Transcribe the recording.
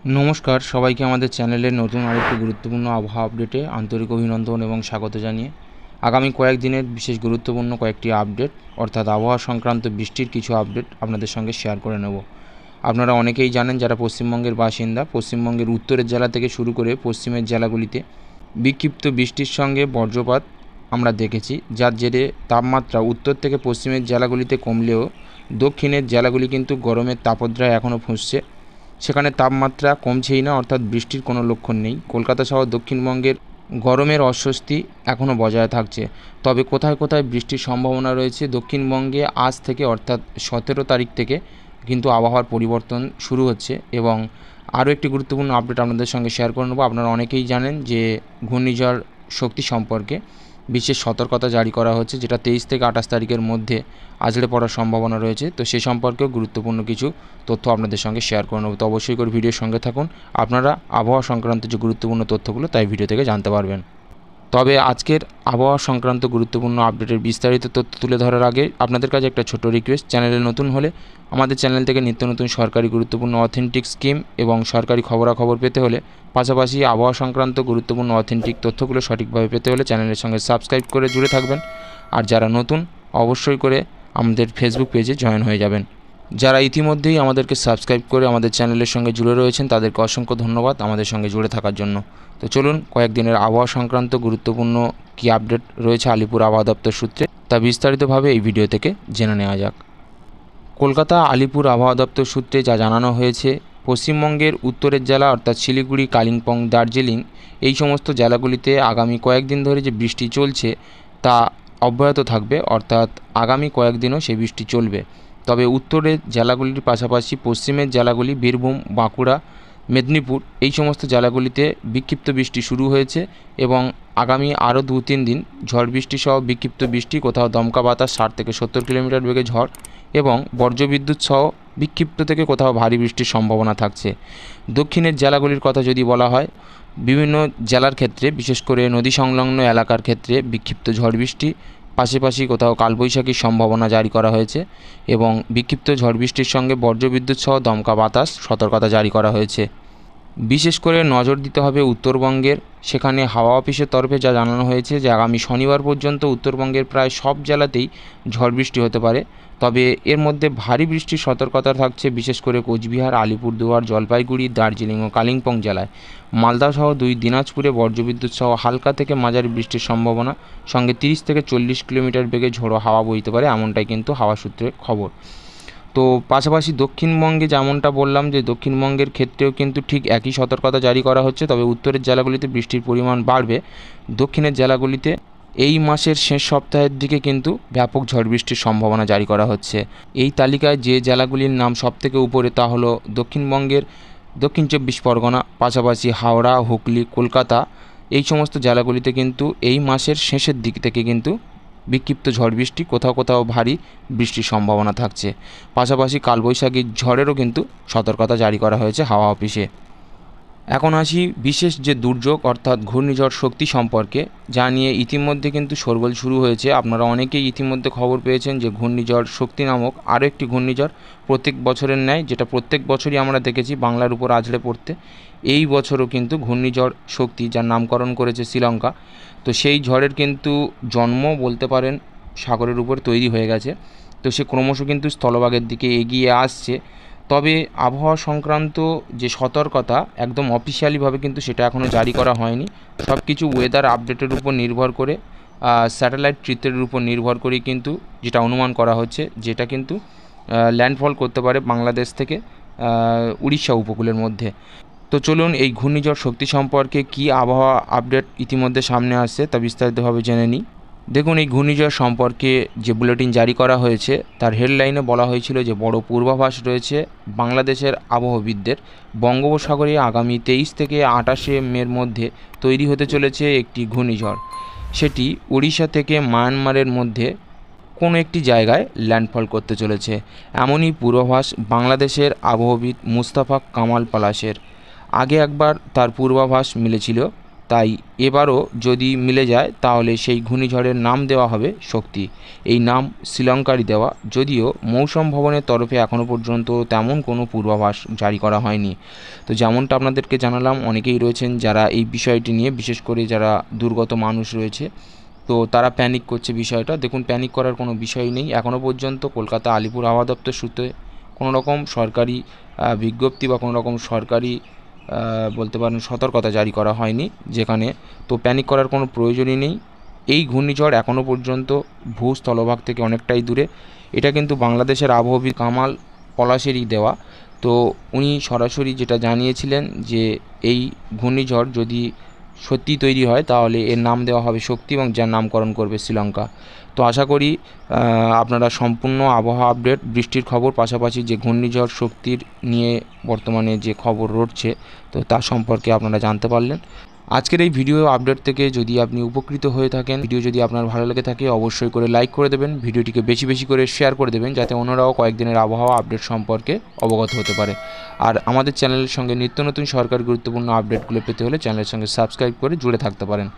নমস্কার সবাইকে আমাদের চ্যানেলের নতুন আরেকটি গুরুত্বপূর্ণ আবহাওয়া আপডেটে আন্তরিক অভিনন্দন এবং স্বাগত জানিয়ে আগামী কয়েকদিনের বিশেষ গুরুত্বপূর্ণ কয়েকটি আপডেট অর্থাৎ আবহাওয়া সংক্রান্ত বৃষ্টির কিছু আপডেট আপনাদের সঙ্গে শেয়ার করে নেব। আপনারা অনেকেই জানেন যারা পশ্চিমবঙ্গের বাসিন্দা, পশ্চিমবঙ্গের উত্তরের জেলা থেকে শুরু করে পশ্চিমের জেলাগুলিতে বিক্ষিপ্ত বৃষ্টির সঙ্গে বজ্রপাত আমরা দেখেছি, যার জেরে তাপমাত্রা উত্তর থেকে পশ্চিমের জেলাগুলিতে কমলেও দক্ষিণের জেলাগুলি কিন্তু গরমের তাপদ্রায় এখনও ফুঁসছে। সেখানে তাপমাত্রা কমছেই না, অর্থাৎ বৃষ্টির কোনো লক্ষণ নেই। কলকাতা সহ দক্ষিণবঙ্গের গরমের অস্বস্তি এখনও বজায় থাকছে। তবে কোথায় কোথায় বৃষ্টির সম্ভাবনা রয়েছে, দক্ষিণবঙ্গে আজ থেকে অর্থাৎ 17 তারিখ থেকে কিন্তু আবহাওয়ার পরিবর্তন শুরু হচ্ছে। এবং আরও একটি গুরুত্বপূর্ণ আপডেট আপনাদের সঙ্গে শেয়ার করে নেব। আপনারা অনেকেই জানেন যে ঘূর্ণিঝড় শক্তি সম্পর্কে বিশেষ সতর্কতা জারি করা হচ্ছে, যেটা 23 থেকে 28 তারিখের মধ্যে আছড়ে পড়ার সম্ভাবনা রয়েছে। তো সে সম্পর্কেও গুরুত্বপূর্ণ কিছু তথ্য আপনাদের সঙ্গে শেয়ার করে নেব। তো অবশ্যই করে ভিডিওর সঙ্গে থাকুন, আপনারা আবহাওয়া সংক্রান্ত যে গুরুত্বপূর্ণ তথ্যগুলো তাই ভিডিও থেকে জানতে পারবেন। তবে আজকের আবহাওয়া সংক্রান্ত গুরুত্বপূর্ণ আপডেটের বিস্তারিত তথ্য তুলে ধরার আগে আপনাদের কাছে একটা ছোট রিকোয়েস্ট, চ্যানেলে নতুন হলে আমাদের চ্যানেল থেকে নিত্য নতুন সরকারি গুরুত্বপূর্ণ অথেন্টিক স্কিম এবং সরকারি খবরাখবর পেতে হলে, পাশাপাশি আবহাওয়া সংক্রান্ত গুরুত্বপূর্ণ অথেন্টিক তথ্যগুলো সঠিকভাবে পেতে হলে চ্যানেলের সঙ্গে সাবস্ক্রাইব করে জুড়ে থাকবেন। আর যারা নতুন অবশ্যই করে আমাদের ফেসবুক পেজে জয়েন হয়ে যাবেন। যারা ইতিমধ্যেই আমাদেরকে সাবস্ক্রাইব করে আমাদের চ্যানেলের সঙ্গে জুড়ে রয়েছেন তাদেরকে অসংখ্য ধন্যবাদ আমাদের সঙ্গে জুড়ে থাকার জন্য। তো চলুন কয়েকদিনের আবহাওয়া সংক্রান্ত গুরুত্বপূর্ণ কী আপডেট রয়েছে আলিপুর আবহাওয়া দপ্তর সূত্রে তা বিস্তারিতভাবে এই ভিডিও থেকে জেনে নেওয়া যাক। কলকাতা আলিপুর আবহাওয়া দপ্তর সূত্রে যা জানানো হয়েছে, পশ্চিমবঙ্গের উত্তরের জেলা অর্থাৎ শিলিগুড়ি, কালিম্পং, দার্জিলিং এই সমস্ত জেলাগুলিতে আগামী কয়েকদিন ধরে যে বৃষ্টি চলছে তা অব্যাহত থাকবে, অর্থাৎ আগামী কয়েকদিনও সেই বৃষ্টি চলবে। তবে উত্তরের জেলাগুলির পাশাপাশি পশ্চিমের জেলাগুলি বীরভূম, বাঁকুড়া, মেদিনীপুর এই সমস্ত জেলাগুলিতে বিক্ষিপ্ত বৃষ্টি শুরু হয়েছে এবং আগামী আরও 2-3 দিন ঝড় বৃষ্টি সহ বিক্ষিপ্ত বৃষ্টি, কোথাও দমকা বাতাস 60 থেকে 70 কিলোমিটার বেগে ঝড় এবং বজ্রবিদ্যুৎ সহ বিক্ষিপ্ত থেকে কোথাও ভারী বৃষ্টির সম্ভাবনা থাকছে। দক্ষিণের জেলাগুলির কথা যদি বলা হয়, বিভিন্ন জেলার ক্ষেত্রে বিশেষ করে নদী সংলগ্ন এলাকার ক্ষেত্রে বিক্ষিপ্ত ঝড় বৃষ্টি, পাশাপাশি কোথাও কালবৈশাখীর সম্ভাবনা জারি করা হয়েছে এবং বিক্ষিপ্ত ঝড় বৃষ্টির সঙ্গে বজ্রবিদ্যুৎ সহ দমকা বাতাস সতর্কতা জারি করা হয়েছে। বিশেষ করে নজর দিতে হবে উত্তরবঙ্গের, সেখানে হাওয়া অফিসের তরফে যা জানানো হয়েছে যে আগামী শনিবার পর্যন্ত উত্তরবঙ্গের প্রায় সব জেলাতেই ঝড় বৃষ্টি হতে পারে। তবে এর মধ্যে ভারী বৃষ্টির সতর্কতা থাকছে বিশেষ করে কোচবিহার, আলিপুরদুয়ার, জলপাইগুড়ি, দার্জিলিং ও কালিম্পং জেলায়। মালদা সহ 2 দিনাজপুরে বজ্রবিদ্যুৎ সহ হালকা থেকে মাঝারি বৃষ্টির সম্ভাবনা, সঙ্গে 30 থেকে 40 কিলোমিটার বেগে ঝোড়ো হাওয়া বইতে পারে, এমনটাই কিন্তু হাওয়া সূত্রে খবর। তো পাশাপাশি দক্ষিণবঙ্গে যেমনটা বললাম যে দক্ষিণবঙ্গের ক্ষেত্রেও কিন্তু ঠিক একই সতর্কতা জারি করা হচ্ছে, তবে উত্তরের জেলাগুলিতে বৃষ্টির পরিমাণ বাড়বে। দক্ষিণের জেলাগুলিতে এই মাসের শেষ সপ্তাহের দিকে কিন্তু ব্যাপক ঝড় বৃষ্টির সম্ভাবনা জারি করা হচ্ছে। এই তালিকায় যে জেলাগুলির নাম সবথেকে উপরে তা হলো দক্ষিণবঙ্গের দক্ষিণ 24 পরগনা, পাশাপাশি হাওড়া, হুগলি, কলকাতা এই সমস্ত জেলাগুলিতে কিন্তু এই মাসের শেষের দিক থেকে কিন্তু বিক্ষিপ্ত ঝড় বৃষ্টি, কোথাও কোথাও ভারী বৃষ্টির সম্ভাবনা থাকছে। পাশাপাশি কালবৈশাখীর ঝড়েরও কিন্তু সতর্কতা জারি করা হয়েছে হাওয়া অফিসে। এখন আসি বিশেষ যে দুর্যোগ অর্থাৎ ঘূর্ণিঝড় শক্তি সম্পর্কে, যা নিয়ে ইতিমধ্যে কিন্তু শোরগোল শুরু হয়েছে। আপনারা অনেকেই ইতিমধ্যে খবর পেয়েছেন যে ঘূর্ণিঝড় শক্তি নামক আরও একটি ঘূর্ণিঝড় প্রত্যেক বছরের ন্যায়, যেটা প্রত্যেক বছরই আমরা দেখেছি বাংলার উপর আছড়ে পড়তে, এই বছরও কিন্তু ঘূর্ণিঝড় শক্তি, যার নামকরণ করেছে শ্রীলঙ্কা, তো সেই ঝড়ের কিন্তু জন্ম বলতে পারেন সাগরের উপর তৈরি হয়ে গেছে। তো সে ক্রমশ কিন্তু স্থলভাগের দিকে এগিয়ে আসছে। তবে আবহাওয়া সংক্রান্ত যে সতর্কতা একদম অফিসিয়ালিভাবে কিন্তু সেটা এখনও জারি করা হয়নি। সব কিছু ওয়েদার আপডেটের উপর নির্ভর করে, স্যাটেলাইট চিত্রের উপর নির্ভর করেই কিন্তু যেটা অনুমান করা হচ্ছে, যেটা কিন্তু ল্যান্ডফল করতে পারে বাংলাদেশ থেকে উড়িষ্যা উপকূলের মধ্যে। তো চলুন এই ঘূর্ণিঝড় শক্তি সম্পর্কে কী আবহাওয়া আপডেট ইতিমধ্যে সামনে আসছে তা বিস্তারিতভাবে জেনে নিই। দেখুন, এই ঘূর্ণিঝড় সম্পর্কে যে বুলেটিন জারি করা হয়েছে তার হেডলাইনে বলা হয়েছিল যে বড় পূর্বাভাস রয়েছে বাংলাদেশের আবহবিদদের। বঙ্গোপসাগরে আগামী 23 থেকে 28 মের মধ্যে তৈরি হতে চলেছে একটি ঘূর্ণিঝড়। সেটি উড়িষ্যা থেকে মায়ানমারের মধ্যে কোনো একটি জায়গায় ল্যান্ডফল করতে চলেছে, এমনই পূর্বাভাস বাংলাদেশের আবহবিদ মুস্তাফা কামাল পলাশের। আগে একবার তার পূর্বাভাস মিলেছিল তাই এবারও যদি মিলে যায় তাহলে সেই ঘূর্ণিঝড়ের নাম দেওয়া হবে শক্তি। এই নাম শ্রীলঙ্কারই দেওয়া, যদিও মৌসুম ভবনের তরফে এখনও পর্যন্ত তেমন কোনো পূর্বাভাস জারি করা হয়নি। তো যেমনটা আপনাদেরকে জানালাম, অনেকেই রয়েছেন যারা এই বিষয়টি নিয়ে, বিশেষ করে যারা দুর্গত মানুষ রয়েছে, তো তারা প্যানিক করছে বিষয়টা। দেখুন, প্যানিক করার কোনো বিষয় নেই। এখনও পর্যন্ত কলকাতা আলিপুর আবহাওয়া দপ্তর সূত্রে কোনো রকম সরকারি বিজ্ঞপ্তি বা কোনো রকম সরকারি বলতে পারেন সতর্কতা জারি করা হয়নি যেখানে, তো প্যানিক করার কোনো প্রয়োজনই নেই। এই ঘূর্ণিঝড় এখনও পর্যন্ত ভূস্থলভাগ থেকে অনেকটাই দূরে। এটা কিন্তু বাংলাদেশের আবহবিদ কামাল পলাশেরই দেওয়া। তো উনি সরাসরি যেটা জানিয়েছিলেন যে এই ঘূর্ণিঝড় যদি সত্যি তৈরি হয় তাহলে এর নাম দেওয়া হবে শক্তি এবং যার নামকরণ করবে শ্রীলঙ্কা। তো আশা করি আপনারা সম্পূর্ণ আবহাওয়া আপডেট, বৃষ্টির খবর, পাশাপাশি যে ঘূর্ণিঝড় শক্তির নিয়ে বর্তমানে যে খবর রটছে তো তার সম্পর্কে আপনারা জানতে পারলেন। আজকের এই ভিডিও আপডেট থেকে যদি আপনি উপকৃত হয়ে থাকেন, ভিডিও যদি আপনার ভালো লেগে থাকে, অবশ্যই করে লাইক করে দেবেন, ভিডিওটিকে বেশি বেশি করে শেয়ার করে দেবেন যাতে অন্যরাও কয়েকদিনের আবহাওয়া আপডেট সম্পর্কে অবগত হতে পারে। আর আমাদের চ্যানেলের সঙ্গে নিত্য নতুন সরকারি গুরুত্বপূর্ণ আপডেটগুলো পেতে হলে চ্যানেলের সঙ্গে সাবস্ক্রাইব করে জুড়ে থাকতে পারেন।